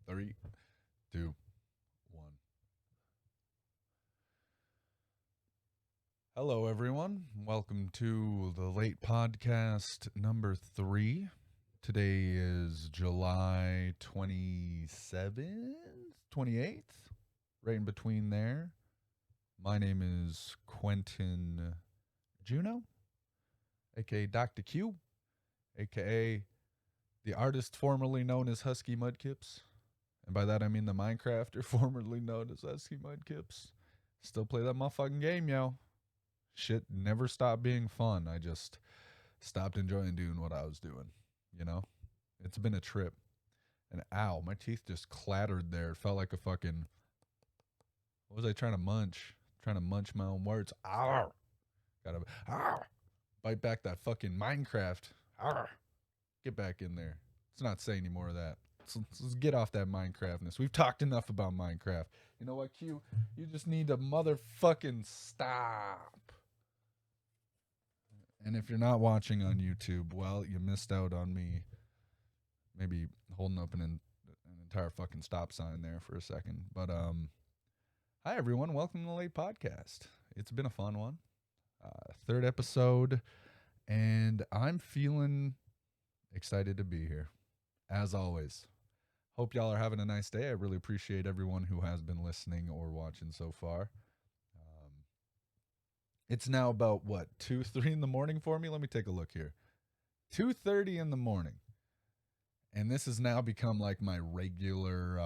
3, 2, 1. Hello, everyone. Welcome to the LAYT podcast number 3. Today is July 27th, 28th, right in between there. My name is Quentin Juno, aka Dr. Q, aka the artist formerly known as Husky Mudkips. And by that I mean the Minecrafter formerly known as Husky Mudkips. Still play that motherfucking game, yo. Shit never stopped being fun. I just stopped enjoying doing what I was doing, you know? It's been a trip. And ow, my teeth just clattered there. It felt like a fucking... What was I trying to munch? Trying to munch my own words. Ow! Gotta bite back that fucking Minecraft. Ow! Get back in there. Let's not say any more of that. Let's get off that Minecraftness. We've talked enough about Minecraft. You know what, Q? You just need to motherfucking stop. And if you're not watching on YouTube, well, you missed out on me maybe holding up an entire fucking stop sign there for a second. But hi, everyone. Welcome to the LAYT podcast. It's been a fun one. Third episode, and I'm feeling excited to be here, as always. Hope y'all are having a nice day. I really appreciate everyone who has been listening or watching so far. It's now about, 2, 3 in the morning for me? Let me take a look here. 2:30 in the morning. And this has now become like my regular,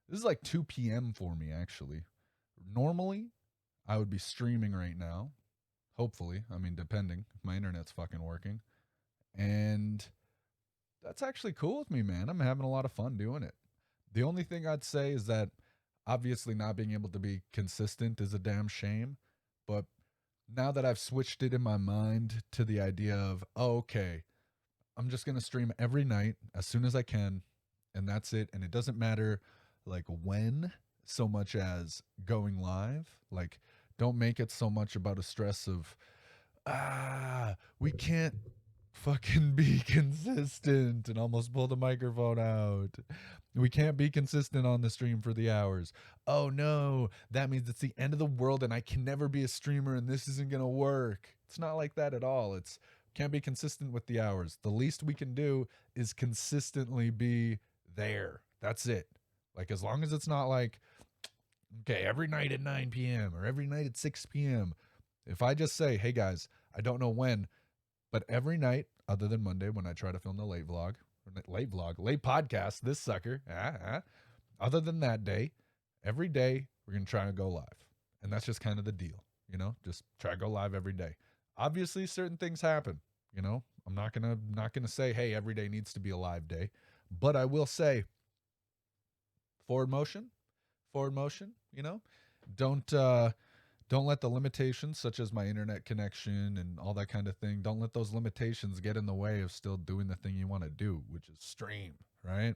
this is like 2 p.m. for me, actually. Normally, I would be streaming right now. Hopefully. I mean, depending if my internet's fucking working. And that's actually cool with me, man. I'm having a lot of fun doing it. The only thing I'd say is that obviously not being able to be consistent is a damn shame. But now that I've switched it in my mind to the idea of, oh, okay, I'm just going to stream every night as soon as I can, and that's it. And it doesn't matter like when so much as going live. Like, don't make it so much about a stress of, we can't fucking be consistent, and almost pull the microphone out. We can't be consistent on the stream for the hours. Oh no, that means it's the end of the world and I can never be a streamer and this isn't going to work. It's not like that at all. It's can't be consistent with the hours. The least we can do is consistently be there. That's it. Like, as long as it's not like, okay, every night at 9 p.m. or every night at 6 p.m. If I just say, hey guys, I don't know when, but every night, other than Monday when I try to film the LAYT podcast, this sucker. Other than that day, every day we're going to try to go live. And that's just kind of the deal, you know, just try to go live every day. Obviously, certain things happen, you know. I'm not gonna say, hey, every day needs to be a live day. But I will say, forward motion, you know. Don't let the limitations, such as my internet connection and all that kind of thing, don't let those limitations get in the way of still doing the thing you want to do, which is stream, right?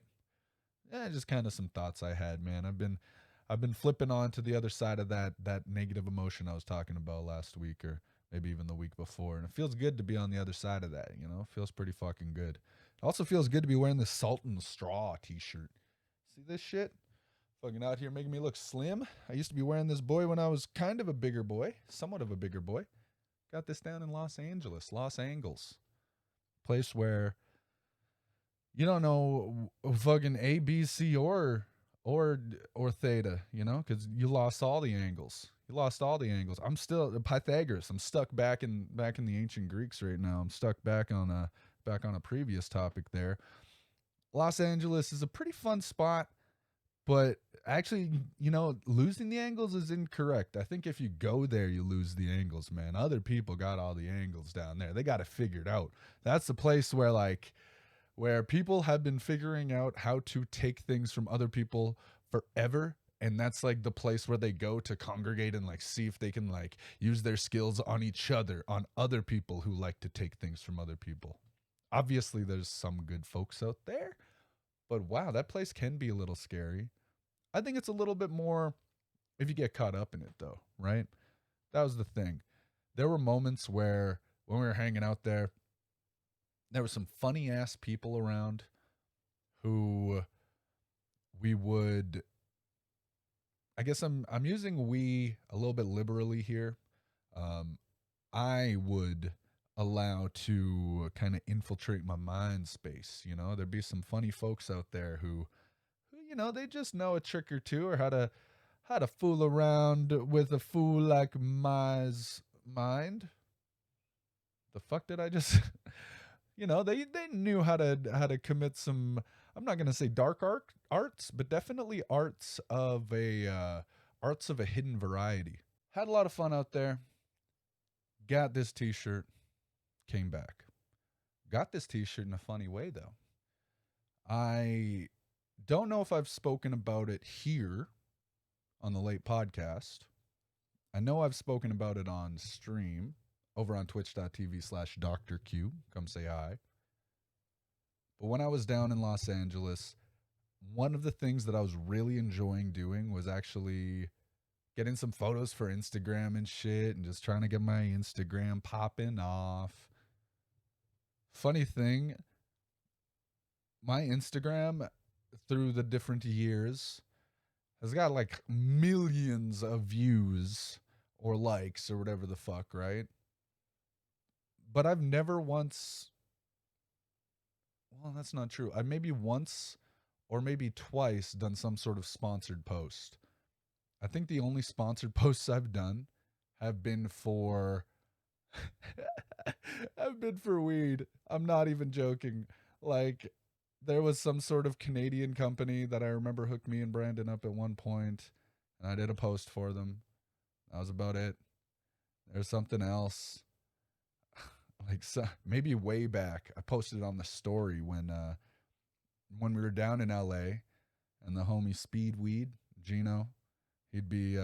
Yeah, just kind of some thoughts I had, man. I've been flipping on to the other side of that negative emotion I was talking about last week, or maybe even the week before. And it feels good to be on the other side of that, you know? It feels pretty fucking good. It also feels good to be wearing this Salt and Straw t-shirt. See this shit? Fucking out here making me look slim. I used to be wearing this boy when I was kind of a bigger boy, somewhat of a bigger boy. Got this down in Los Angeles, Los Angeles. Place where you don't know fucking A, B, C, or theta, you know, because you lost all the angles. I'm still Pythagoras. I'm stuck back in the ancient Greeks right now. I'm stuck back on a previous topic there. Los Angeles is a pretty fun spot, but actually, you know, losing the angles is incorrect. I think if you go there, you lose the angles, man. Other people got all the angles down there. They got it figured out. That's the place where people have been figuring out how to take things from other people forever. And that's like the place where they go to congregate and like see if they can like use their skills on each other, on other people who like to take things from other people. Obviously, there's some good folks out there, but wow, that place can be a little scary. I think it's a little bit more if you get caught up in it, though, right? That was the thing. There were moments where when we were hanging out there were some funny ass people around who we would, I guess I'm using we a little bit liberally here. Um, I would allow to kind of infiltrate my mind space. There'd be some funny folks out there who they just know a trick or two, or how to fool around with a fool like my mind. The fuck did I just? They knew how to commit some. I'm not gonna say arts, but definitely arts of a hidden variety. Had a lot of fun out there. Got this T-shirt. Came back. Got this T-shirt in a funny way though. I don't know if I've spoken about it here on the LAYT podcast. I know I've spoken about it on stream over on twitch.tv/Dr. Q. Come say hi. But when I was down in Los Angeles, one of the things that I was really enjoying doing was actually getting some photos for Instagram and shit, and just trying to get my Instagram popping off. Funny thing, my Instagram through the different years has got like millions of views or likes or whatever the fuck, right? But I've never once, well, that's not true. I maybe once or maybe twice done some sort of sponsored post. I think the only sponsored posts I've done have been for have been for weed. I'm not even joking. Like, there was some sort of Canadian company that I remember hooked me and Brandon up at one point, and I did a post for them. That was about it. There's something else. Like, maybe way back, I posted it on the story when we were down in LA, and the homie Speedweed, Gino, he'd be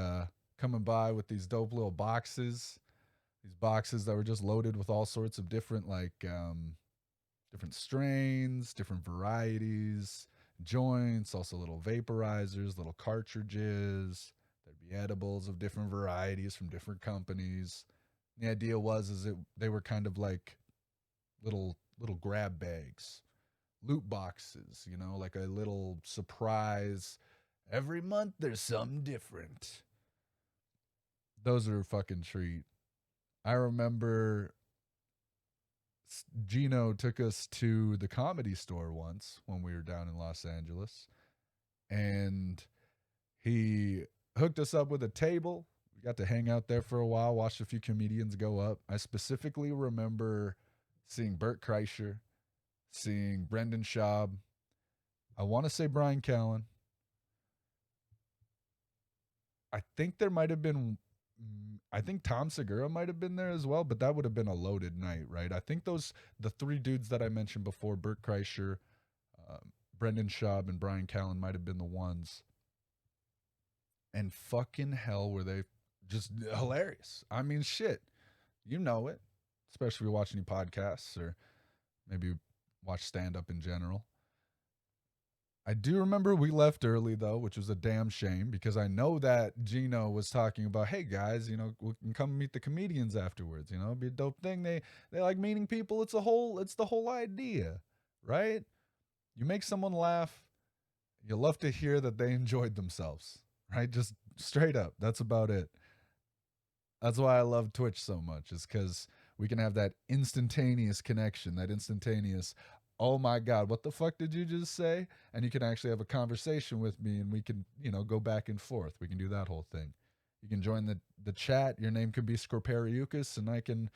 coming by with these dope little boxes. These boxes that were just loaded with all sorts of different different strains, different varieties, joints, also little vaporizers, little cartridges. There'd be edibles of different varieties from different companies. The idea was they were kind of like little grab bags, loot boxes, like a little surprise. Every month there's something different. Those are a fucking treat. I remember Gino took us to the Comedy Store once when we were down in Los Angeles, and he hooked us up with a table. We got to hang out there for a while, watched a few comedians go up. I specifically remember seeing Bert Kreischer, seeing Brendan Schaub. I want to say Brian Callen. I think Tom Segura might have been there as well, but that would have been a loaded night, right? I think the three dudes that I mentioned before, Bert Kreischer, Brendan Schaub, and Brian Callen, might have been the ones. And fucking hell, were they just hilarious. I mean, shit, you know it, especially if you watch any podcasts or maybe watch stand-up in general. I do remember we left early though, which was a damn shame, because I know that Gino was talking about, hey guys, we can come meet the comedians afterwards. It'd be a dope thing. They like meeting people. It's the whole idea, right? You make someone laugh, you love to hear that they enjoyed themselves, right? Just straight up. That's about it. That's why I love Twitch so much, is because we can have that instantaneous connection, that instantaneous, oh my God, what the fuck did you just say? And you can actually have a conversation with me, and we can, go back and forth. We can do that whole thing. You can join the chat. Your name could be Scorpariucus, and I can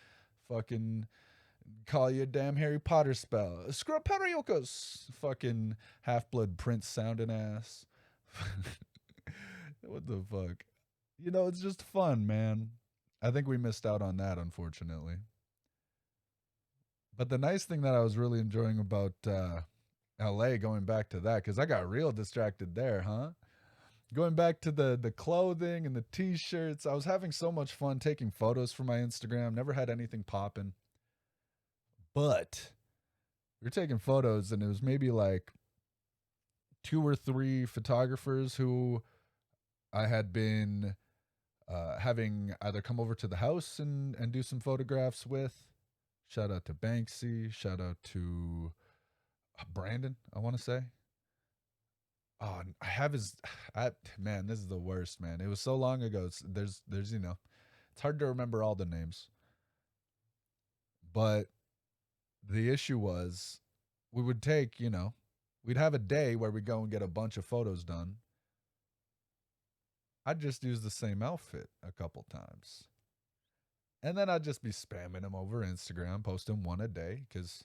fucking call you a damn Harry Potter spell. Scorpariucus! Fucking Half-Blood Prince sounding ass. What the fuck? It's just fun, man. I think we missed out on that, unfortunately. But the nice thing that I was really enjoying about LA, going back to that, because I got real distracted there, huh? Going back to the clothing and the t-shirts, I was having so much fun taking photos for my Instagram. Never had anything popping. But we were taking photos, and it was maybe like 2 or 3 photographers who I had been having either come over to the house and do some photographs with. Shout out to Banksy. Shout out to Brandon, I want to say. Oh, I have his. Man, this is the worst, man. It was so long ago. There's it's hard to remember all the names. But the issue was, we would take, we'd have a day where we go and get a bunch of photos done. I'd just use the same outfit a couple times. And then I'd just be spamming them over Instagram, posting one a day. Because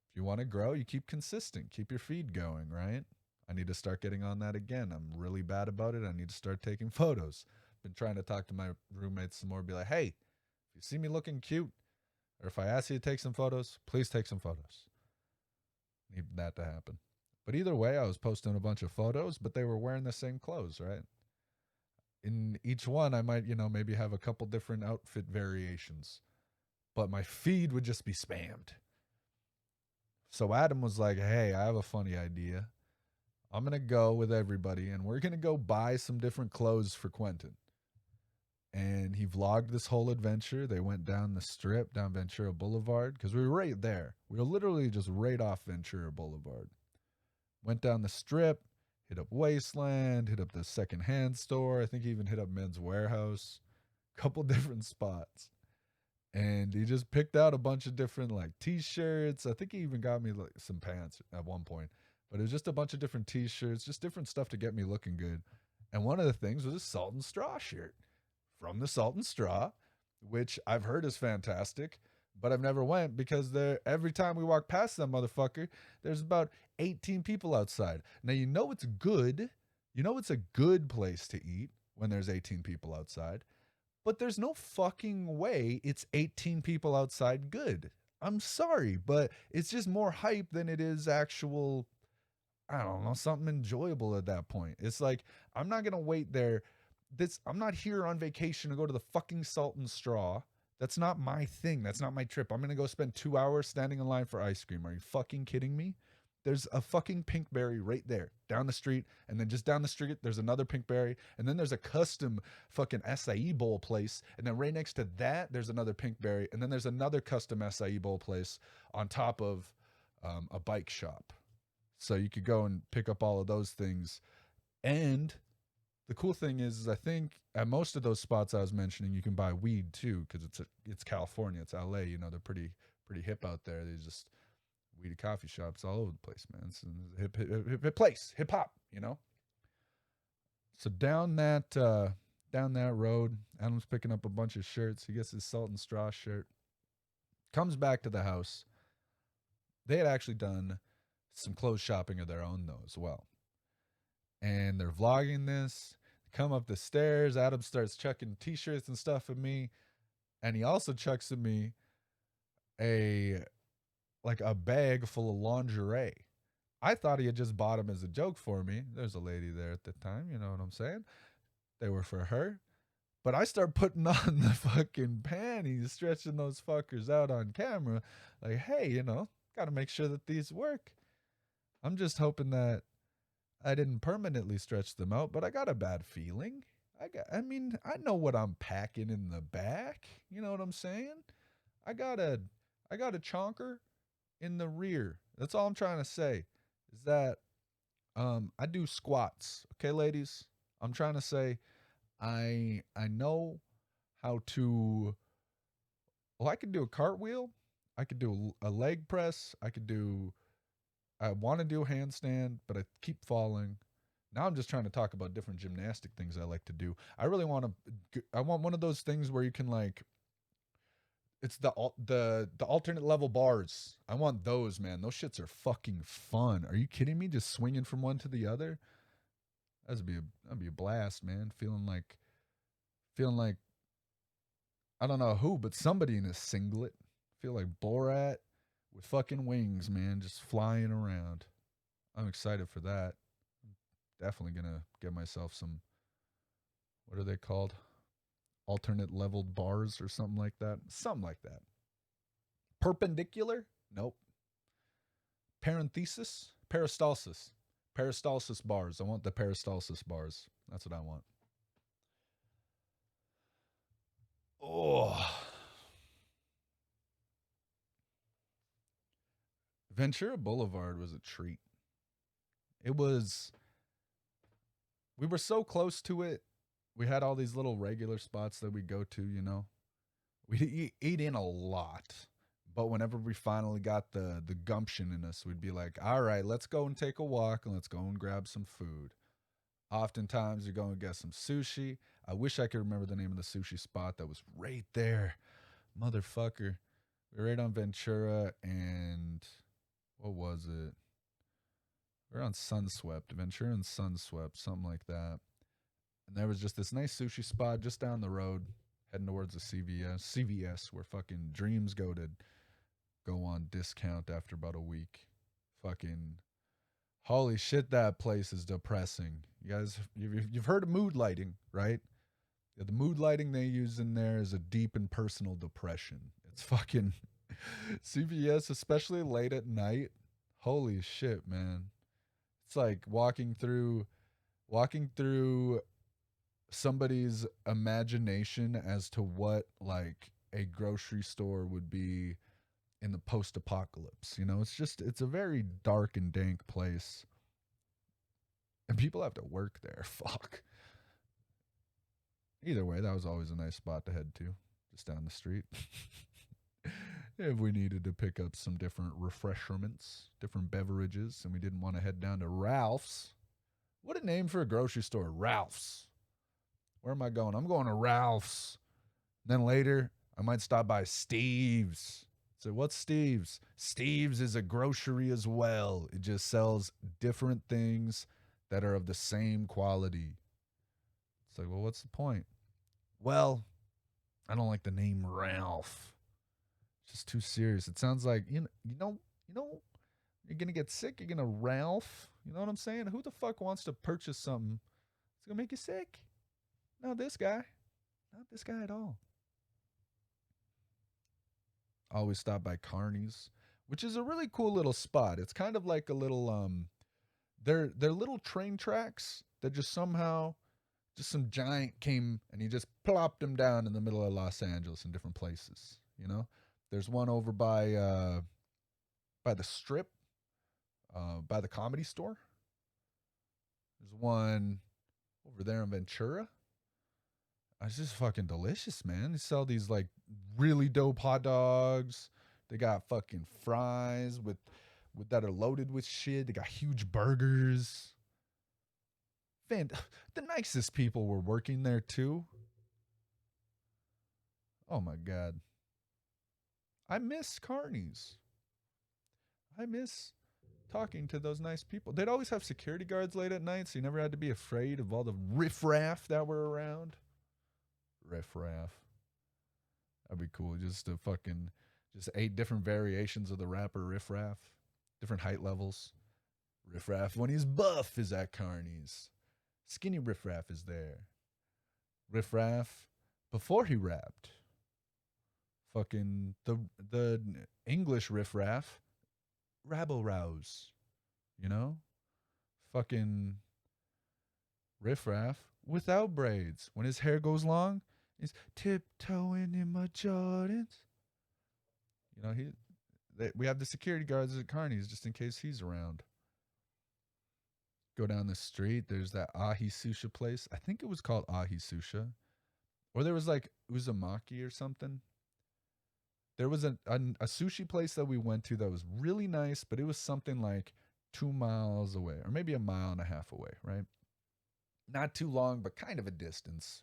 if you want to grow, you keep consistent, keep your feed going, right? I need to start getting on that again. I'm really bad about it. I need to start taking photos. Been trying to talk to my roommates some more, be like, hey, if you see me looking cute, or if I ask you to take some photos, please take some photos. Need that to happen. But either way, I was posting a bunch of photos, but they were wearing the same clothes, right? In each one, I might, maybe have a couple different outfit variations, but my feed would just be spammed. So Adam was like, hey, I have a funny idea. I'm going to go with everybody and we're going to go buy some different clothes for Quentin. And he vlogged this whole adventure. They went down the strip, down Ventura Boulevard, because we were right there. We were literally just right off Ventura Boulevard. Went down the strip, hit up Wasteland, hit up the secondhand store. I think he even hit up Men's Warehouse. Couple different spots. And he just picked out a bunch of different like t-shirts. I think he even got me like some pants at one point. But it was just a bunch of different t-shirts, just different stuff to get me looking good. And one of the things was a Salt and Straw shirt from the Salt and Straw, which I've heard is fantastic, but I've never went because every time we walk past that motherfucker, there's about 18 people outside. Now it's good. It's a good place to eat when there's 18 people outside, but there's no fucking way it's 18 people outside good. I'm sorry, but it's just more hype than it is actual, I don't know, something enjoyable at that point. It's like, I'm not going to wait there. I'm not here on vacation to go to the fucking Salt and Straw. That's not my thing. That's not my trip. I'm going to go spend 2 hours standing in line for ice cream. Are you fucking kidding me? There's a fucking Pinkberry right there down the street. And then just down the street, there's another Pinkberry. And then there's a custom fucking acai bowl place. And then right next to that, there's another Pinkberry. And then there's another custom acai bowl place on top of a bike shop. So you could go and pick up all of those things. And the cool thing is I think at most of those spots I was mentioning, you can buy weed too, because it's California, it's LA. They're pretty hip out there. They just weed coffee shops all over the place, man. It's a hip place, hip hop. So down that road, Adam's picking up a bunch of shirts. He gets his Salt and Straw shirt. Comes back to the house. They had actually done some clothes shopping of their own though as well. And they're vlogging this. Come up the stairs. Adam starts chucking t-shirts and stuff at me. And he also chucks at me a bag full of lingerie. I thought he had just bought them as a joke for me. There's a lady there at the time, you know what I'm saying? They were for her. But I start putting on the fucking panties, stretching those fuckers out on camera. Like, hey, got to make sure that these work. I'm just hoping that I didn't permanently stretch them out, but I got a bad feeling. I know what I'm packing in the back. You know what I'm saying? I got a chonker in the rear. That's all I'm trying to say. Is that I do squats. Okay, ladies? I'm trying to say I know how to, well, I could do a cartwheel. I could do a leg press. I want to do a handstand, but I keep falling. Now I'm just trying to talk about different gymnastic things I like to do. I really want I want one of those things where you can it's the alternate level bars. I want those, man. Those shits are fucking fun. Are you kidding me? Just swinging from one to the other? That'd be a blast, man. Feeling like I don't know who, but somebody in a singlet. Feel like Borat with fucking wings, man, just flying around. I'm excited for that. Definitely gonna get myself some, what are they called? Alternate leveled bars or something like that. Something like that. Perpendicular? Nope. Parenthesis? Peristalsis. Peristalsis bars. I want the peristalsis bars. That's what I want. Oh. Ventura Boulevard was a treat. It was We were so close to it. We had all these little regular spots that we go to, you know. We eat in a lot. But whenever we finally got the gumption in us, we'd be like, all right, let's go and take a walk and let's go and grab some food. Oftentimes, you go and get some sushi. I wish I could remember the name of the sushi spot that was right there. Motherfucker. We were right on Ventura and what was it? We were on Sunswept. Ventura and Sunswept, something like that. And there was just this nice sushi spot just down the road, heading towards the CVS, where fucking dreams go on discount after about a week. Fucking holy shit, that place is depressing. You guys, you've heard of mood lighting, right? Yeah, the mood lighting they use in there is a deep and personal depression. It's fucking CVS, especially late at night. Holy shit, man! It's like walking through somebody's imagination as to what like a grocery store would be in the post-apocalypse. You know, it's a very dark and dank place, and people have to work there. Fuck. Either way, that was always a nice spot to head to, just down the street. If we needed to pick up some different refreshments, different beverages, and we didn't want to head down to Ralph's. What a name for a grocery store, Ralph's. Where am I going? I'm going to Ralph's. Then later, I might stop by Steve's. So what's Steve's? Steve's is a grocery as well. It just sells different things that are of the same quality. It's like, well, what's the point? Well, I don't like the name Ralph. It's just too serious. It sounds like you're gonna get sick. You're gonna Ralph. You know what I'm saying? Who the fuck wants to purchase something that's gonna make you sick? Not this guy. Not this guy at all. I always stop by Carney's, which is a really cool little spot. It's kind of like a little they're little train tracks that just somehow just some giant came and he just plopped them down in the middle of Los Angeles in different places, you know? There's one over by the strip, by the Comedy Store. There's one over there in Ventura. It's just fucking delicious, man. They sell these like really dope hot dogs. They got fucking fries with that are loaded with shit. They got huge burgers. Man, the nicest people were working there too. Oh my god. I miss Carney's. I miss talking to those nice people. They'd always have security guards late at night, so you never had to be afraid of all the riffraff that were around. Riffraff. That'd be cool. Just 8 different variations of the rapper Riffraff. Different height levels. Riffraff, when he's buff, is at Carney's. Skinny Riffraff is there. Riffraff, before he rapped. Fucking the English Riffraff, rabble rouse. You know? Fucking Riffraff without braids. When his hair goes long, he's tiptoeing in my Jordans. You know, we have the security guards at Carney's just in case he's around. Go down the street, there's that Ahi Susha place. I think it was called Ahi Susha. Or there was like Uzumaki or something. There was a sushi place that we went to that was really nice, but it was something like 2 miles away, or maybe a mile and a half away, right? Not too long, but kind of a distance.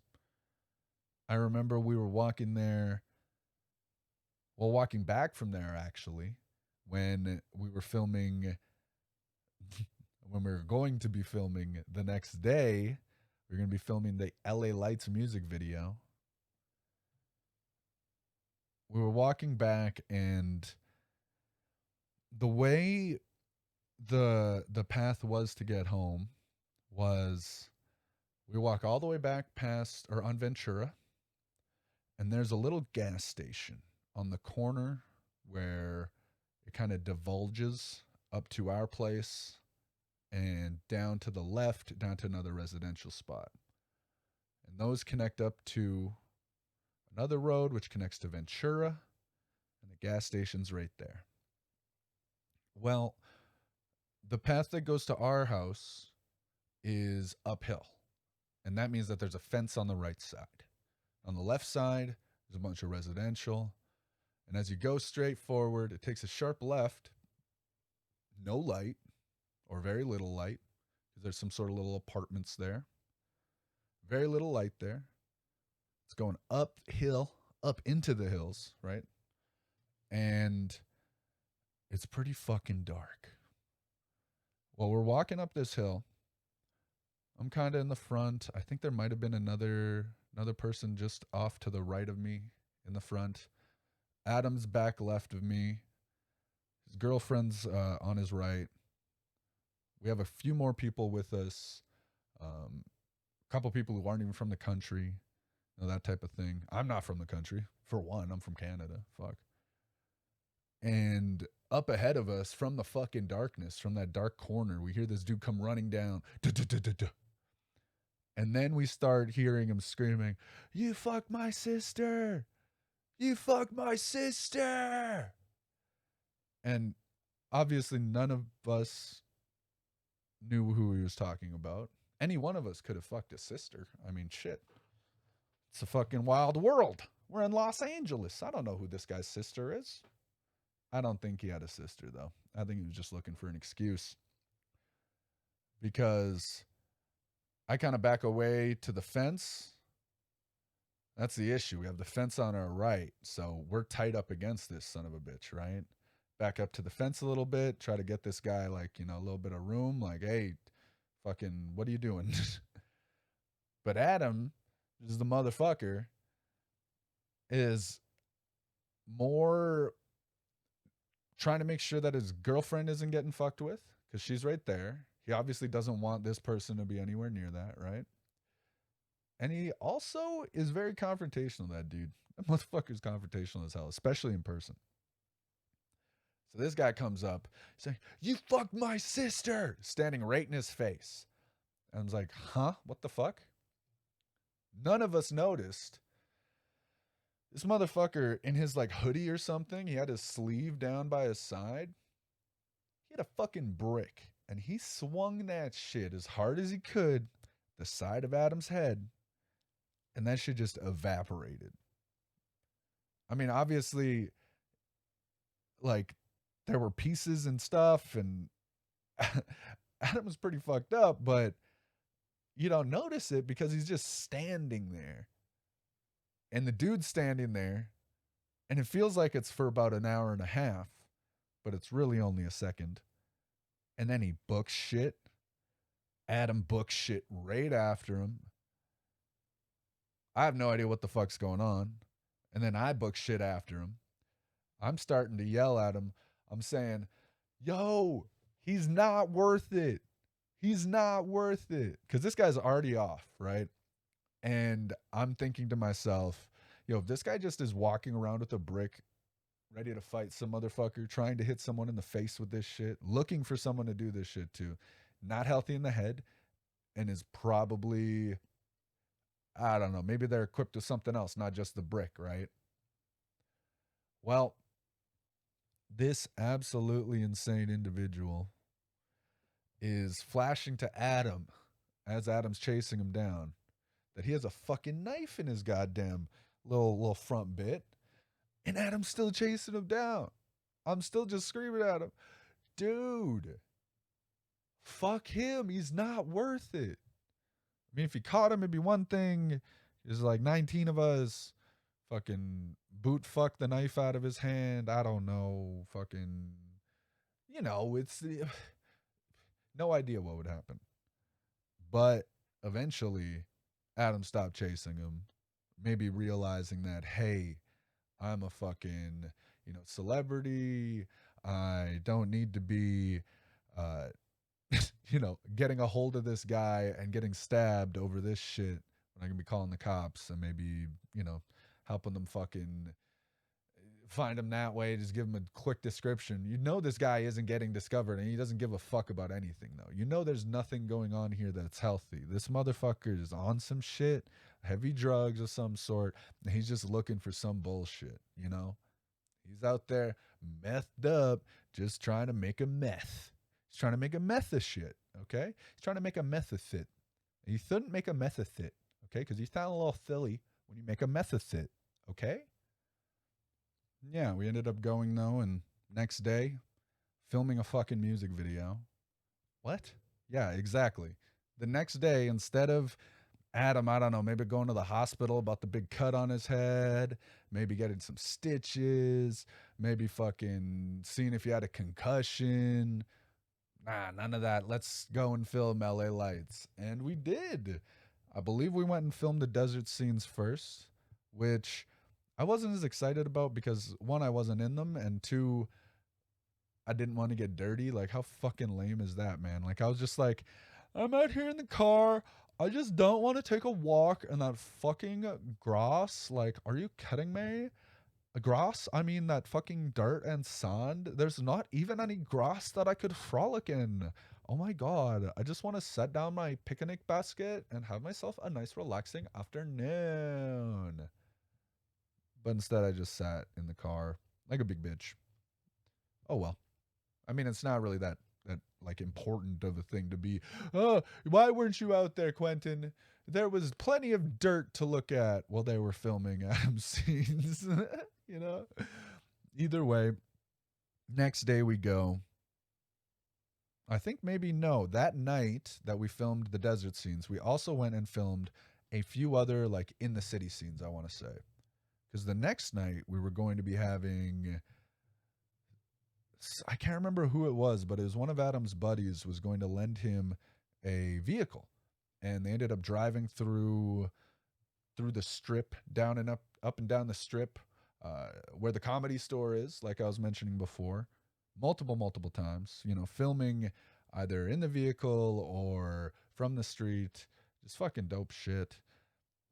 I remember we were walking there, well, walking back from there actually, when we were filming, when we were going to be filming the next day, we were going to be filming the LAYT music video. We were walking back, and the way the path was to get home was we walk all the way back past or on Ventura, and there's a little gas station on the corner where it kind of divulges up to our place and down to the left, down to another residential spot. And those connect up to another road which connects to Ventura, and the gas station's right there. Well, the path that goes to our house is uphill. And that means that there's a fence on the right side. On the left side, there's a bunch of residential. And as you go straight forward, it takes a sharp left, no light or very little light, because there's some sort of little apartments there. Very little light there. It's going uphill, up into the hills, right? And it's pretty fucking dark. While we're walking up this hill, I'm kind of in the front. I think there might have been another person just off to the right of me in the front. Adam's back left of me. His girlfriend's on his right. We have a few more people with us. A couple people who aren't even from the country. You know, that type of thing. I'm not from the country. For one, I'm from Canada. Fuck. And up ahead of us, from the fucking darkness, from that dark corner, we hear this dude come running down. And then we start hearing him screaming, "You fucked my sister! You fucked my sister!" And obviously none of us knew who he was talking about. Any one of us could have fucked his sister. I mean, shit. It's a fucking wild world. We're in Los Angeles. I don't know who this guy's sister is. I don't think he had a sister, though. I think he was just looking for an excuse. Because I kind of back away to the fence. That's the issue. We have the fence on our right, so we're tight up against this son of a bitch, right? Back up to the fence a little bit, try to get this guy, like, you know, a little bit of room, like, hey, fucking, what are you doing? But Adam, is the motherfucker, is more trying to make sure that his girlfriend isn't getting fucked with, because she's right there. He obviously doesn't want this person to be anywhere near that, right? And he also is very confrontational, that dude. That motherfucker's confrontational as hell, especially in person. So this guy comes up saying, "You fucked my sister," standing right in his face. And I was like, huh? What the fuck? None of us noticed. This motherfucker in his like hoodie or something, he had his sleeve down by his side. He had a fucking brick. And he swung that shit as hard as he could, the side of Adam's head. And that shit just evaporated. I mean, obviously, like, there were pieces and stuff, and Adam was pretty fucked up, but you don't notice it because he's just standing there. And the dude's standing there, and it feels like it's for about an hour and a half, but it's really only a second. And then he books shit. Adam books shit right after him. I have no idea what the fuck's going on. And then I book shit after him. I'm starting to yell at him. I'm saying, "Yo, he's not worth it. He's not worth it." Because this guy's already off, right? And I'm thinking to myself, yo, if this guy just is walking around with a brick, ready to fight some motherfucker, trying to hit someone in the face with this shit, looking for someone to do this shit to, not healthy in the head, and is probably, I don't know, maybe they're equipped with something else, not just the brick, right? Well, this absolutely insane individual is flashing to Adam as Adam's chasing him down that he has a fucking knife in his goddamn little front bit, and Adam's still chasing him down. I'm still just screaming at him, "Dude, fuck him. He's not worth it." I mean, if he caught him, it'd be one thing. There's like 19 of us. Fucking boot fuck the knife out of his hand. I don't know. Fucking, you know, it's no idea what would happen. But eventually, Adam stopped chasing him. Maybe realizing that, hey, I'm a fucking, you know, celebrity. I don't need to be, uh, you know, getting a hold of this guy and getting stabbed over this shit when I can be calling the cops and maybe, you know, helping them fucking find him that way. Just give him a quick description. You know this guy isn't getting discovered, and he doesn't give a fuck about anything, though. You know there's nothing going on here that's healthy. This motherfucker is on some shit, heavy drugs of some sort, and he's just looking for some bullshit, you know? He's out there methed up, just trying to make a meth. He's trying to make a meth of shit, okay? He's trying to make a meth of it. You shouldn't make a mess of it, okay? Because you sound a little silly when you make a mess of it, okay? Yeah, we ended up going though, and next day, filming a fucking music video. What? Yeah, exactly. The next day, instead of Adam, I don't know, maybe going to the hospital about the big cut on his head, maybe getting some stitches, maybe fucking seeing if he had a concussion. Nah, none of that. Let's go and film LA Lights. And we did. I believe we went and filmed the desert scenes first, which I wasn't as excited about because one, I wasn't in them, and two, I didn't want to get dirty. Like, how fucking lame is that, man? Like, I was just like, I'm out here in the car. I just don't want to take a walk in that fucking grass. Like, are you kidding me? Grass? I mean, that fucking dirt and sand. There's not even any grass that I could frolic in. Oh my god. I just want to set down my picnic basket and have myself a nice, relaxing afternoon. But instead, I just sat in the car like a big bitch. Oh well. I mean, it's not really that like important of a thing to be. Oh, why weren't you out there, Quentin? There was plenty of dirt to look at while they were filming Adam's scenes. You know. Either way, next day we go. I think maybe no. That night that we filmed the desert scenes, we also went and filmed a few other like in the city scenes. I want to say because the next night we were going to be having, I can't remember who it was, but it was one of Adam's buddies was going to lend him a vehicle, and they ended up driving through the strip, down and up and down the strip, where the Comedy Store is, like I was mentioning before, multiple times. You know, filming either in the vehicle or from the street, just fucking dope shit.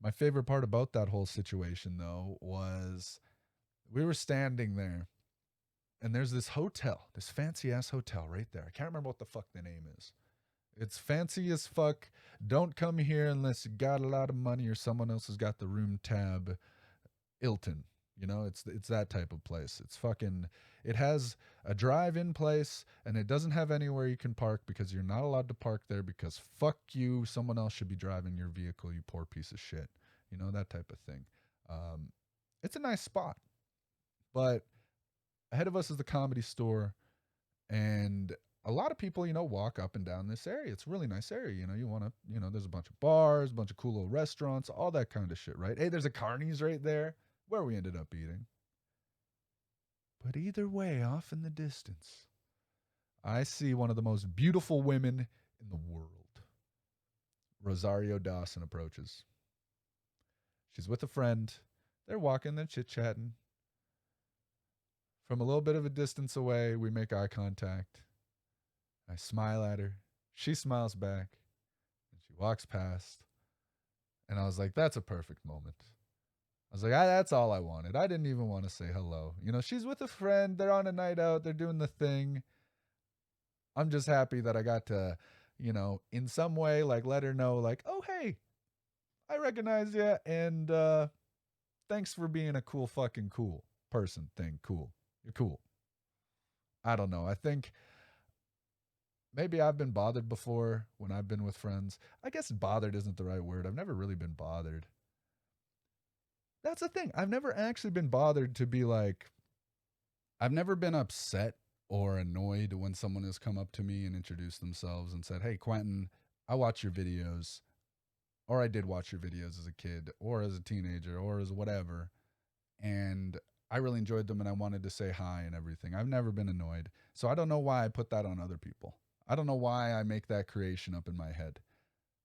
My favorite part about that whole situation, though, was we were standing there and there's this hotel, this fancy ass hotel right there. I can't remember what the fuck the name is. It's fancy as fuck. Don't come here unless you got a lot of money or someone else has got the room tab. Ilton, you know, it's that type of place. It's fucking. It has a drive-in place, and it doesn't have anywhere you can park because you're not allowed to park there because fuck you. Someone else should be driving your vehicle. You poor piece of shit. You know, that type of thing. It's a nice spot, but ahead of us is the Comedy Store, and a lot of people, you know, walk up and down this area. It's a really nice area. You know, you want to, you know, there's a bunch of bars, a bunch of cool little restaurants, all that kind of shit, right? Hey, there's a Carney's right there where we ended up eating. But either way, off in the distance, I see one of the most beautiful women in the world. Rosario Dawson approaches. She's with a friend. They're walking, they're chit-chatting. From a little bit of a distance away, we make eye contact. I smile at her. She smiles back. And she walks past. And I was like, that's a perfect moment. I was like, that's all I wanted. I didn't even want to say hello. You know, she's with a friend. They're on a night out. They're doing the thing. I'm just happy that I got to, you know, in some way, like, let her know, like, oh, hey, I recognize you. And thanks for being a cool fucking cool person thing. Cool. You're cool. I don't know. I think maybe I've been bothered before when I've been with friends. I guess bothered isn't the right word. I've never really been bothered. That's the thing. I've never actually been bothered to be like, I've never been upset or annoyed when someone has come up to me and introduced themselves and said, hey, Quentin, I watch your videos, or I did watch your videos as a kid or as a teenager or as whatever. And I really enjoyed them and I wanted to say hi and everything. I've never been annoyed. So I don't know why I put that on other people. I don't know why I make that creation up in my head.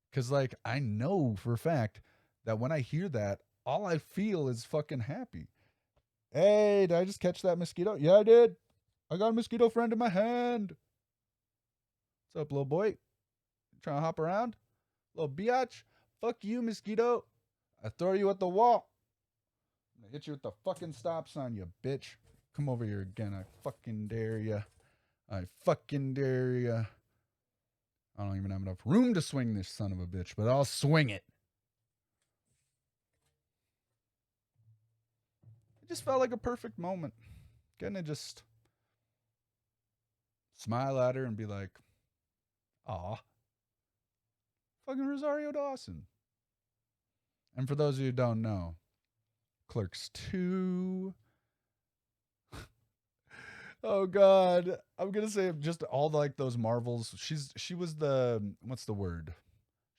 Because, like, I know for a fact that when I hear that, all I feel is fucking happy. Hey, did I just catch that mosquito? Yeah, I did. I got a mosquito friend in my hand. What's up, little boy? Trying to hop around? Little biatch? Fuck you, mosquito. I throw you at the wall. I'm gonna hit you with the fucking stop sign, you bitch. Come over here again. I fucking dare ya. I fucking dare ya. I don't even have enough room to swing this son of a bitch, but I'll swing it. It just felt like a perfect moment. Getting to just smile at her and be like, aw, Fucking Rosario Dawson. And for those of you who don't know, Clerks 2. Oh God, I'm gonna say just all like those Marvels. She was the what's the word?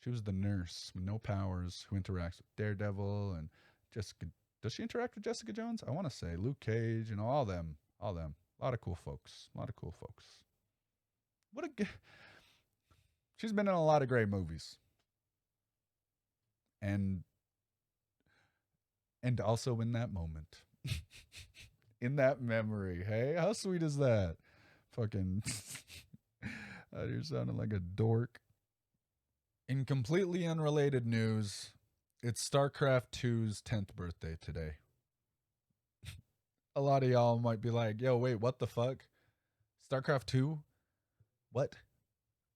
She was the nurse with no powers who interacts with Daredevil and Jessica. Does she interact with Jessica Jones? I want to say Luke Cage, all them, all them. A lot of cool folks. A lot of cool folks. What a. She's been in a lot of great movies, and also in that moment, in that memory. Hey, how sweet is that? Fucking. You're sounding like a dork. In completely unrelated news, it's StarCraft 2's 10th birthday today. A lot of y'all might be like, yo, wait, what the fuck? StarCraft 2? What?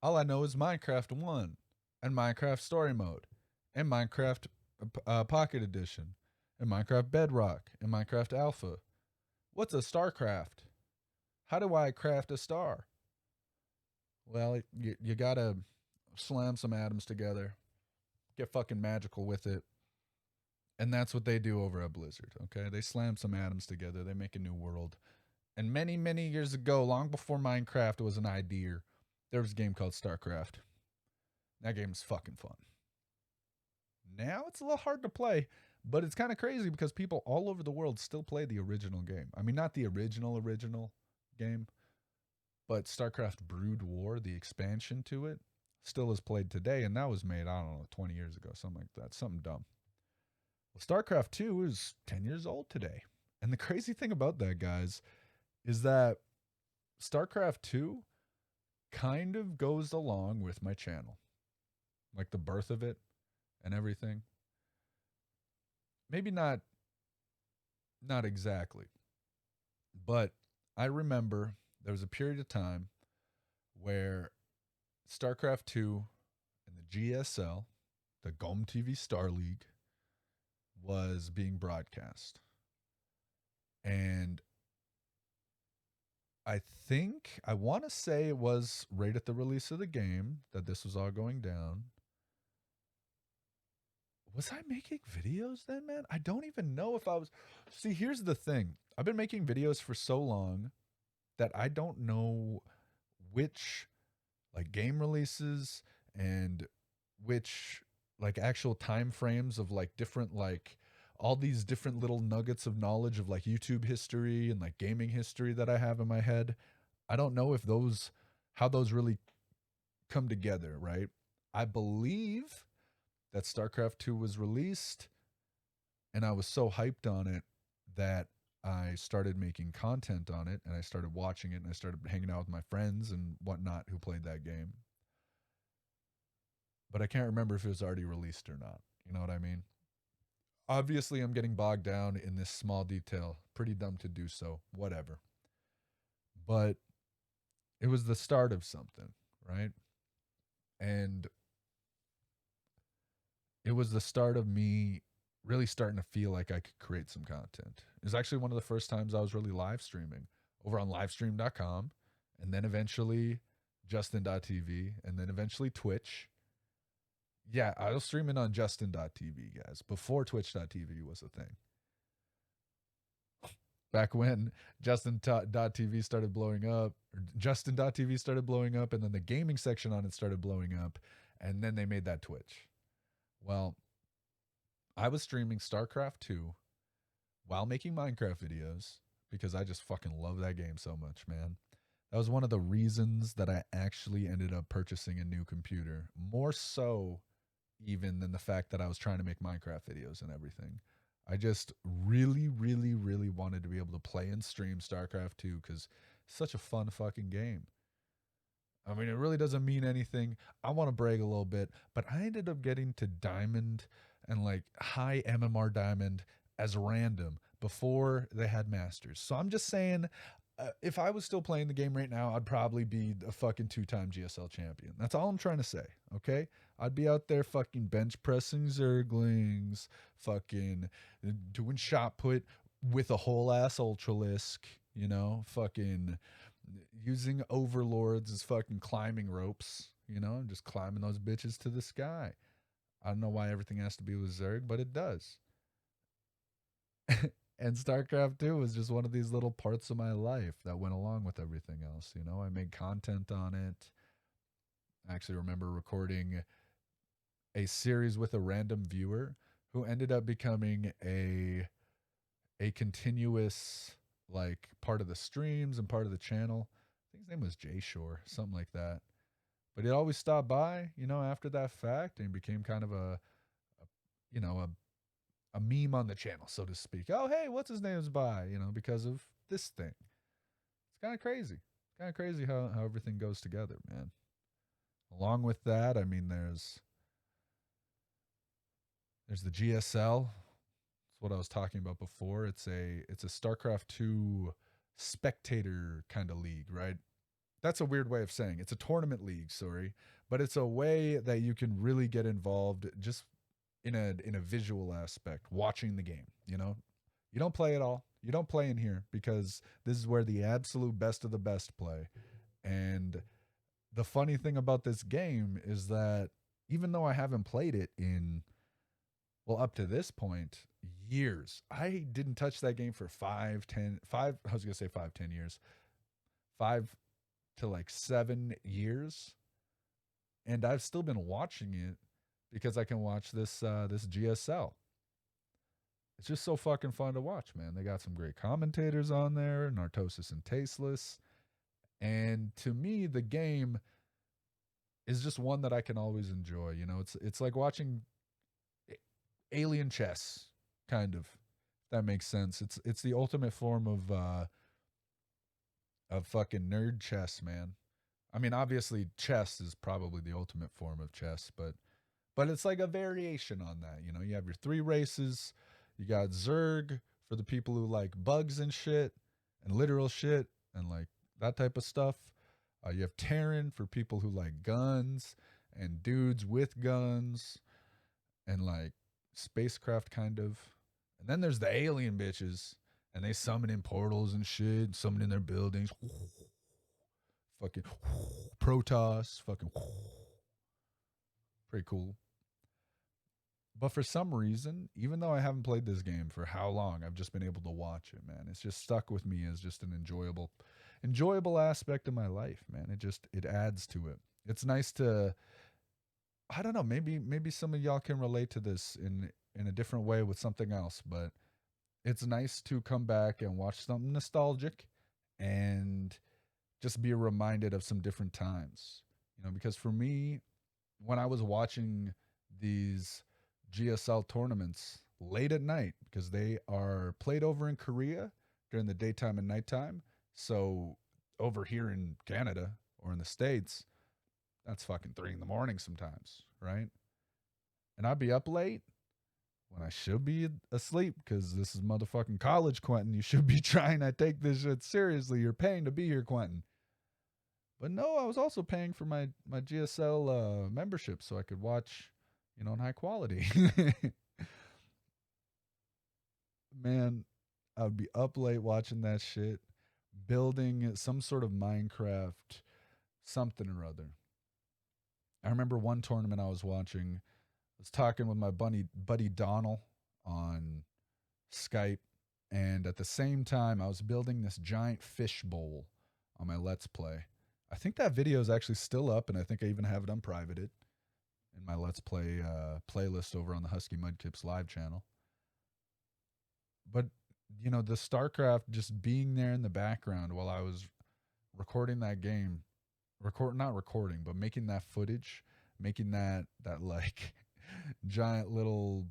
All I know is Minecraft 1 and Minecraft Story Mode and Minecraft Pocket Edition and Minecraft Bedrock and Minecraft Alpha. What's a StarCraft? How do I craft a star? Well, you gotta slam some atoms together, get fucking magical with it. And that's what they do over at Blizzard, okay? They slam some atoms together, they make a new world. And many, many years ago, long before Minecraft was an idea, there was a game called StarCraft. That game's fucking fun. Now it's a little hard to play, but it's kind of crazy because people all over the world still play the original game. I mean, not the original game, but StarCraft Brood War, the expansion to it, still is played today, and that was made, I don't know, 20 years ago, something like that, something dumb. Well, StarCraft 2 is 10 years old today. And the crazy thing about that, guys, is that StarCraft 2 kind of goes along with my channel. Like the birth of it and everything. Maybe not exactly. But I remember there was a period of time where StarCraft 2 and the GSL, the GOM TV Star League, was being broadcast. And I want to say it was right at the release of the game that this was all going down. Was I making videos then, man? I don't even know if I was. See, here's the thing. I've been making videos for so long that I don't know which like game releases and which like actual time frames of like different like all these different little nuggets of knowledge of like YouTube history and like gaming history that I have in my head. I don't know if those how those really come together, right? I believe that StarCraft 2 was released and I was so hyped on it that I started making content on it and I started watching it and I started hanging out with my friends and whatnot who played that game. But I can't remember if it was already released or not. You know what I mean? Obviously, I'm getting bogged down in this small detail. Pretty dumb to do so. Whatever. But it was the start of something, right? And it was the start of me really starting to feel like I could create some content. It was actually one of the first times I was really live streaming over on livestream.com and then eventually Justin.tv and then eventually Twitch. Yeah, I was streaming on Justin.tv, guys, before Twitch.tv was a thing. Back when Justin.tv started blowing up, or Justin.tv started blowing up, and then the gaming section on it started blowing up, and then they made that Twitch. Well, I was streaming StarCraft 2 while making Minecraft videos because I just fucking love that game so much, man. That was one of the reasons that I actually ended up purchasing a new computer. More so even than the fact that I was trying to make Minecraft videos and everything. I just really, really, really wanted to be able to play and stream StarCraft 2 because it's such a fun fucking game. I mean, it really doesn't mean anything. I want to brag a little bit, but I ended up getting to Diamond and like high MMR Diamond as random before they had Masters. So I'm just saying, if I was still playing the game right now, I'd probably be a fucking 2-time GSL champion. That's all I'm trying to say, okay? I'd be out there fucking bench pressing Zerglings, fucking doing shot put with a whole ass Ultralisk, fucking using overlords as fucking climbing ropes, you know, just climbing those bitches to the sky. I don't know why everything has to be with Zerg, but it does. And StarCraft 2 was just one of these little parts of my life that went along with everything else. You know, I made content on it. I actually remember recording a series with a random viewer who ended up becoming a continuous like part of the streams and part of the channel. I think his name was Jay Shore, something like that. But he always stopped by, you know, after that fact, and became kind of you know, a meme on the channel, so to speak. Oh, hey, what's his name's by, you know, because of this thing. It's kind of crazy. It's kind of crazy how everything goes together, man. Along with that, I mean, there's the GSL. That's what I was talking about before. It's a StarCraft 2 spectator kind of league, right? That's a weird way of saying it's a tournament league, sorry, but it's a way that you can really get involved just in a visual aspect, watching the game. You know, you don't play at all. You don't play in here because this is where the absolute best of the best play. And the funny thing about this game is that even though I haven't played it in, well, up to this point, years, I didn't touch that game for 5, I was going to say 5, 10 years, 5 to like 7 years. And I've still been watching it because I can watch this GSL. It's just so fucking fun to watch, man. They got some great commentators on there, Nartosis and Tasteless. And to me, the game is just one that I can always enjoy. You know, it's like watching alien chess, kind of. If that makes sense. It's the ultimate form of fucking nerd chess, man. I mean, obviously, chess is probably the ultimate form of chess, but it's like a variation on that. You know, you have your 3 races. You got Zerg for the people who like bugs and shit and literal shit and like that type of stuff. You have Terran for people who like guns and dudes with guns and like spacecraft kind of. And then there's the alien bitches and they summon in portals and shit, summon in their buildings. Fucking Protoss, fucking pretty cool. But for some reason, even though I haven't played this game for how long, I've just been able to watch it, man. It's just stuck with me as just an enjoyable aspect of my life, man. It adds to it. It's nice to, I don't know, maybe some of y'all can relate to this in a different way with something else, but it's nice to come back and watch something nostalgic and just be reminded of some different times. You know, because for me, when I was watching these GSL tournaments late at night, because they are played over in Korea during the daytime and nighttime. So over here in Canada or in the States, that's fucking 3 a.m. sometimes, right? And I'd be up late when I should be asleep because this is motherfucking college, Quentin. You should be trying to take this shit seriously. You're paying to be here, Quentin. But no, I was also paying for my GSL membership so I could watch, you know, in high quality. Man, I would be up late watching that shit, building some sort of Minecraft something or other. I remember one tournament I was watching. I was talking with my buddy Donald on Skype, and at the same time, I was building this giant fish bowl on my Let's Play. I think that video is actually still up, and I think I even have it unprivated in my Let's Play playlist over on the Husky Mudkips live channel. But, you know, the StarCraft just being there in the background while I was recording that game, not recording, but making that footage, making that like giant little,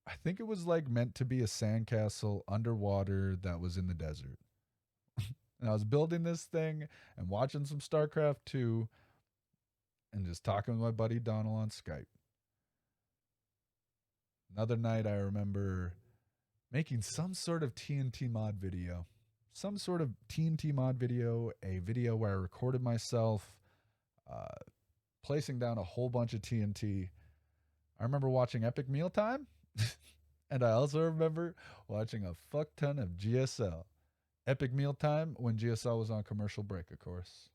I think it was like meant to be a sandcastle underwater that was in the desert. And I was building this thing and watching some StarCraft 2 and just talking with my buddy Donald on Skype. Another night I remember making some sort of TNT mod video. Some sort of TNT mod video, a video where I recorded myself placing down a whole bunch of TNT. I remember watching Epic Mealtime, and I also remember watching a fuck ton of GSL. Epic Mealtime when GSL was on commercial break, of course.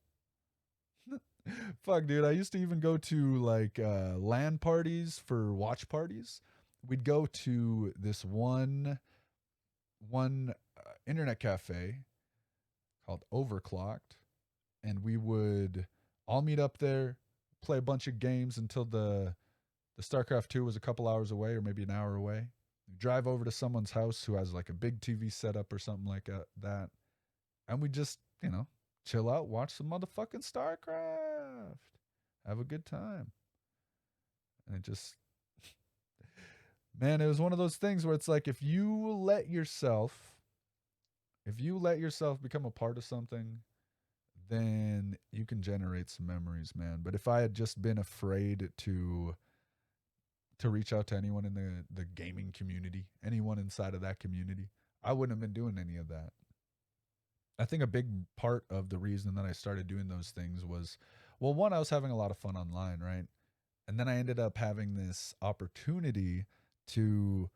Fuck, dude. I used to even go to like LAN parties for watch parties. We'd go to this one internet cafe called Overclocked, and we would all meet up there, play a bunch of games until the Starcraft 2 was a couple hours away or maybe an hour away. Drive over to someone's house who has like a big TV setup or something like that, and we just, chill out, watch some motherfucking Starcraft, have a good time. And it just, man, it was one of those things where it's like if you let yourself become a part of something, then you can generate some memories, man. But if I had just been afraid to reach out to anyone in the gaming community, anyone inside of that community, I wouldn't have been doing any of that. I think a big part of the reason that I started doing those things was, well, one, I was having a lot of fun online, right? And then I ended up having this opportunity to,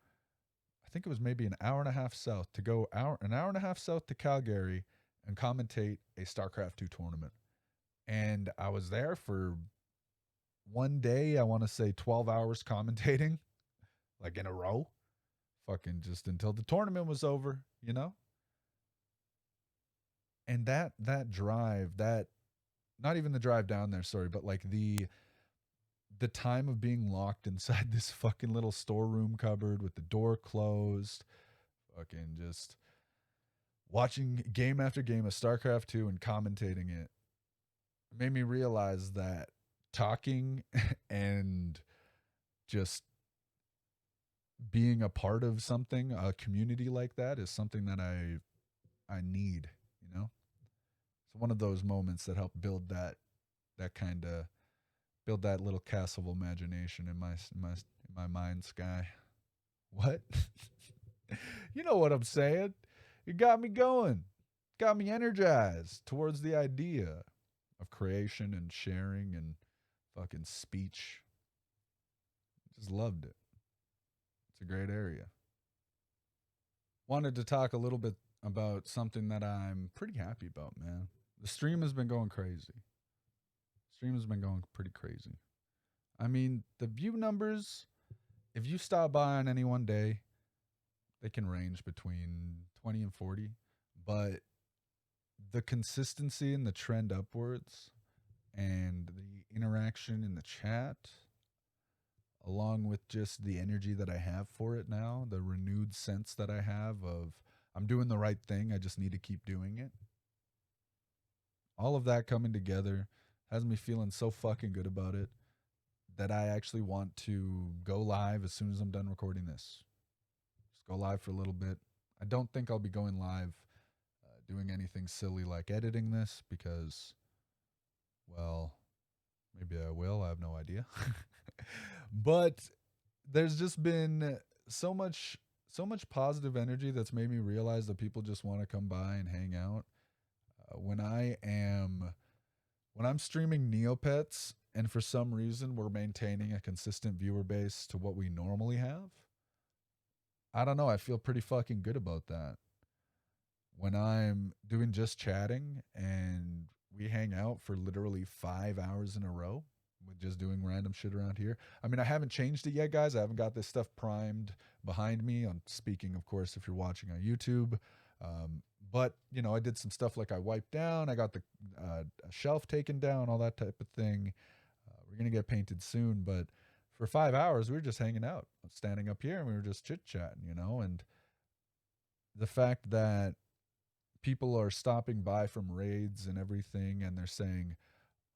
I think it was maybe an hour and a half south, to go an hour and a half south to Calgary and commentate a StarCraft 2 tournament. And I was there for one day, I want to say 12 hours commentating, like in a row, fucking just until the tournament was over, you know? And that drive, that not even the drive down there, sorry, but like the time of being locked inside this fucking little storeroom cupboard with the door closed, fucking just watching game after game of StarCraft 2 and commentating it made me realize that talking and just being a part of something, a community like that, is something that I need, you know? It's one of those moments that help build that kind of build that little castle of imagination in my mind sky. What? You know what I'm saying? It got me going. Got me energized towards the idea of creation and sharing and fucking speech. Just loved it. It's a great area. Wanted to talk a little bit about something that I'm pretty happy about, man. The stream has been going crazy. Stream has been going pretty crazy. I mean, the view numbers, if you stop by on any one day, they can range between 20 and 40, but the consistency and the trend upwards and the interaction in the chat, along with just the energy that I have for it now, the renewed sense that I have of I'm doing the right thing, I just need to keep doing it. All of that coming together has me feeling so fucking good about it that I actually want to go live as soon as I'm done recording this. Just go live for a little bit. I don't think I'll be going live doing anything silly like editing this because, well, maybe I will. I have no idea. But there's just been so much positive energy that's made me realize that people just want to come by and hang out. When I'm streaming Neopets and for some reason we're maintaining a consistent viewer base to what we normally have, I don't know, I feel pretty fucking good about that. When I'm doing just chatting and we hang out for literally 5 hours in a row with just doing random shit around here. I mean, I haven't changed it yet, guys. I haven't got this stuff primed behind me. On speaking, of course, if you're watching on YouTube. But I did some stuff like I wiped down. I got the shelf taken down, all that type of thing. We're gonna get painted soon, but for 5 hours we were just hanging out, standing up here, and we were just chit chatting, and the fact that people are stopping by from raids and everything, and they're saying,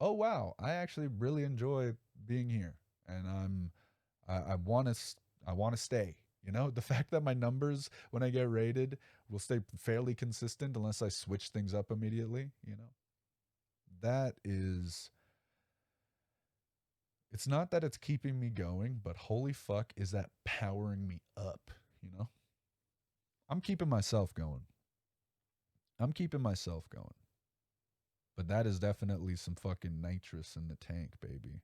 "Oh wow, I actually really enjoy being here, and I want to stay." The fact that my numbers when I get raided will stay fairly consistent unless I switch things up immediately. That is. It's not that it's keeping me going, but holy fuck, is that powering me up? I'm keeping myself going. I'm keeping myself going. But that is definitely some fucking nitrous in the tank, baby.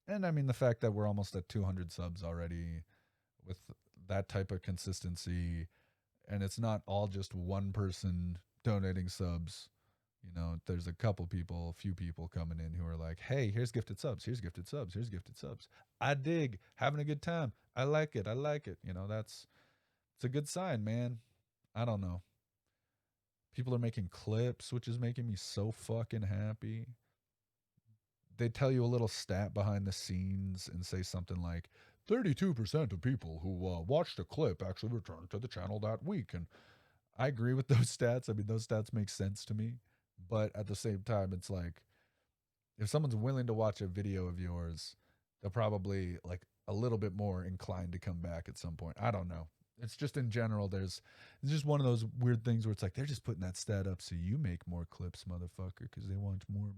And I mean, the fact that we're almost at 200 subs already with that type of consistency, and it's not all just one person donating subs. There's a few people coming in who are like, hey, here's gifted subs, here's gifted subs, here's gifted subs. I dig, having a good time. I like it. It's a good sign, man. I don't know. People are making clips, which is making me so fucking happy. They tell you a little stat behind the scenes and say something like 32% of people who watched a clip actually returned to the channel that week. And I agree with those stats. I mean, those stats make sense to me. But at the same time, it's like if someone's willing to watch a video of yours, they're probably like a little bit more inclined to come back at some point. I don't know. It's just in general, it's just one of those weird things where it's like they're just putting that stat up so you make more clips, motherfucker, because they want more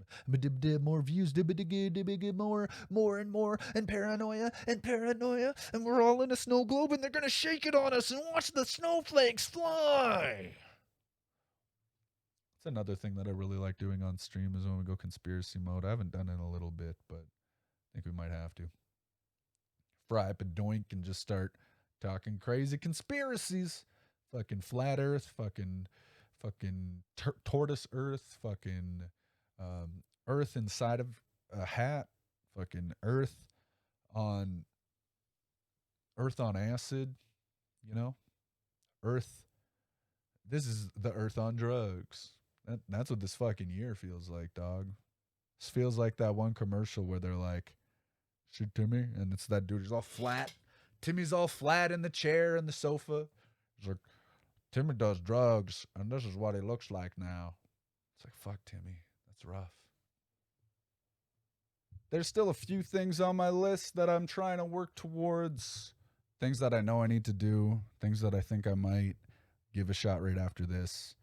views, more and more, and paranoia, and we're all in a snow globe, and they're gonna shake it on us and watch the snowflakes fly. It's another thing that I really like doing on stream is when we go conspiracy mode. I haven't done it in a little bit, but I think we might have to. Fry up a doink and just start talking crazy conspiracies. Fucking flat earth, fucking tortoise earth, fucking earth inside of a hat, fucking earth on acid, earth. This is the earth on drugs. That's what this fucking year feels like, dog. This feels like that one commercial where they're like, "Shoot Timmy," and it's that dude who's all flat. Timmy's all flat in the chair and the sofa. He's like, Timmy does drugs, and this is what he looks like now. It's like, fuck, Timmy. That's rough. There's still a few things on my list that I'm trying to work towards. Things that I know I need to do. Things that I think I might give a shot right after this.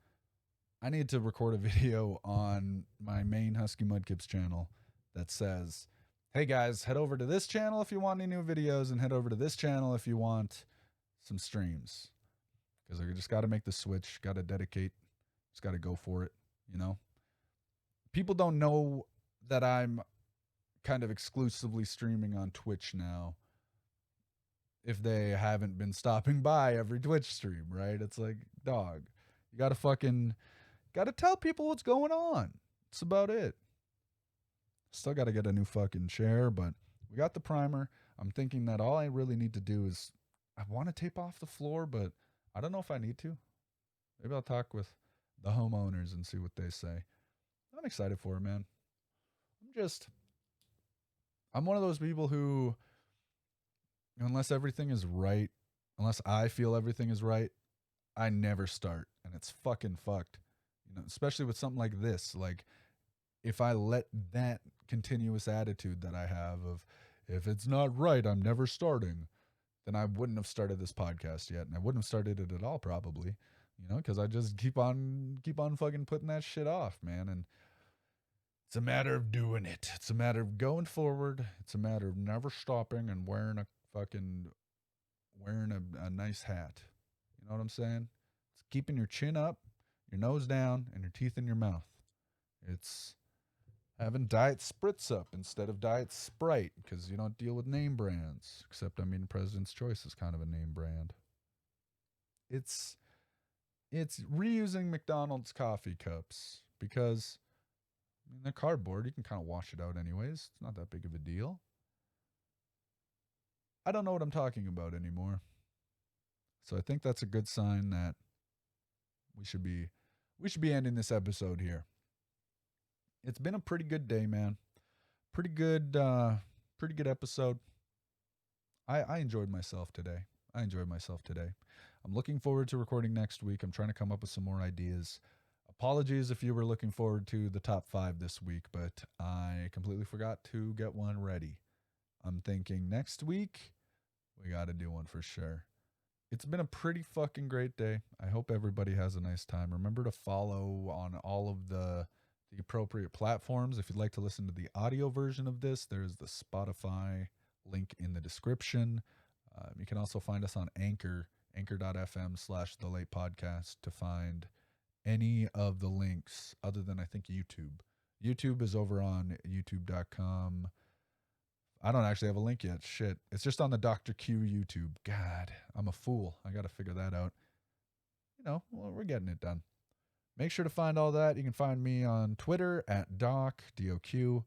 I need to record a video on my main Husky Mudkips channel that says, hey guys, head over to this channel if you want any new videos, and head over to this channel if you want some streams. Because I just got to make the switch, got to dedicate, just got to go for it, People don't know that I'm kind of exclusively streaming on Twitch now if they haven't been stopping by every Twitch stream, right? It's like, dog, you got to tell people what's going on. That's about it. Still got to get a new fucking chair, but we got the primer. I'm thinking that all I really need to do is, I want to tape off the floor, but I don't know if I need to. Maybe I'll talk with the homeowners and see what they say. I'm excited for it, man. I'm one of those people who, unless everything is right, unless I feel everything is right, I never start, and it's fucking fucked. Especially with something like this. Like, if I let that continuous attitude that I have of, if it's not right, I'm never starting, then I wouldn't have started this podcast yet, and I wouldn't have started it at all, probably, because I just keep on fucking putting that shit off, man. And it's a matter of doing it. It's a matter of going forward. It's a matter of never stopping and wearing a nice hat. You know what I'm saying? It's keeping your chin up, your nose down, and your teeth in your mouth. It's having Diet Spritz up instead of Diet Sprite, because you don't deal with name brands. Except, President's Choice is kind of a name brand. It's reusing McDonald's coffee cups, because they're cardboard. You can kind of wash it out anyways. It's not that big of a deal. I don't know what I'm talking about anymore. So I think that's a good sign that we should be ending this episode here. It's been a pretty good day, man. Pretty good episode. I enjoyed myself today. I'm looking forward to recording next week. I'm trying to come up with some more ideas. Apologies if you were looking forward to the top 5 this week, but I completely forgot to get one ready. I'm thinking next week we got to do one for sure. It's been a pretty fucking great day. I hope everybody has a nice time. Remember to follow on all of the appropriate platforms. If you'd like to listen to the audio version of this, there's the Spotify link in the description. You can also find us on anchor.fm/TheLAYTPodcast to find any of the links other than, I think, YouTube. YouTube is over on youtube.com. I don't actually have a link yet. Shit. It's just on the Dr. Q YouTube. God, I'm a fool. I got to figure that out. We're getting it done. Make sure to find all that. You can find me on Twitter at Doc, D-O-Q.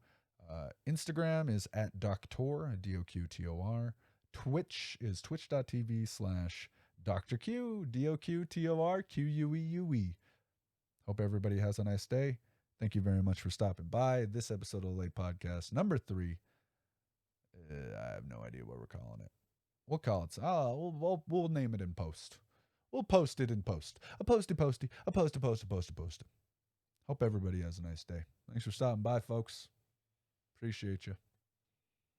Instagram is at Doctor, D-O-Q-T-O-R. Twitch is twitch.tv/Dr. Q, D-O-Q-T-O-R-Q-U-E-U-E. Hope everybody has a nice day. Thank you very much for stopping by. This episode of the Late Podcast, number 3. I have no idea what we're calling it. We'll call it. We'll name it in post. We'll post it in post. A posty. Hope everybody has a nice day. Thanks for stopping by, folks. Appreciate you.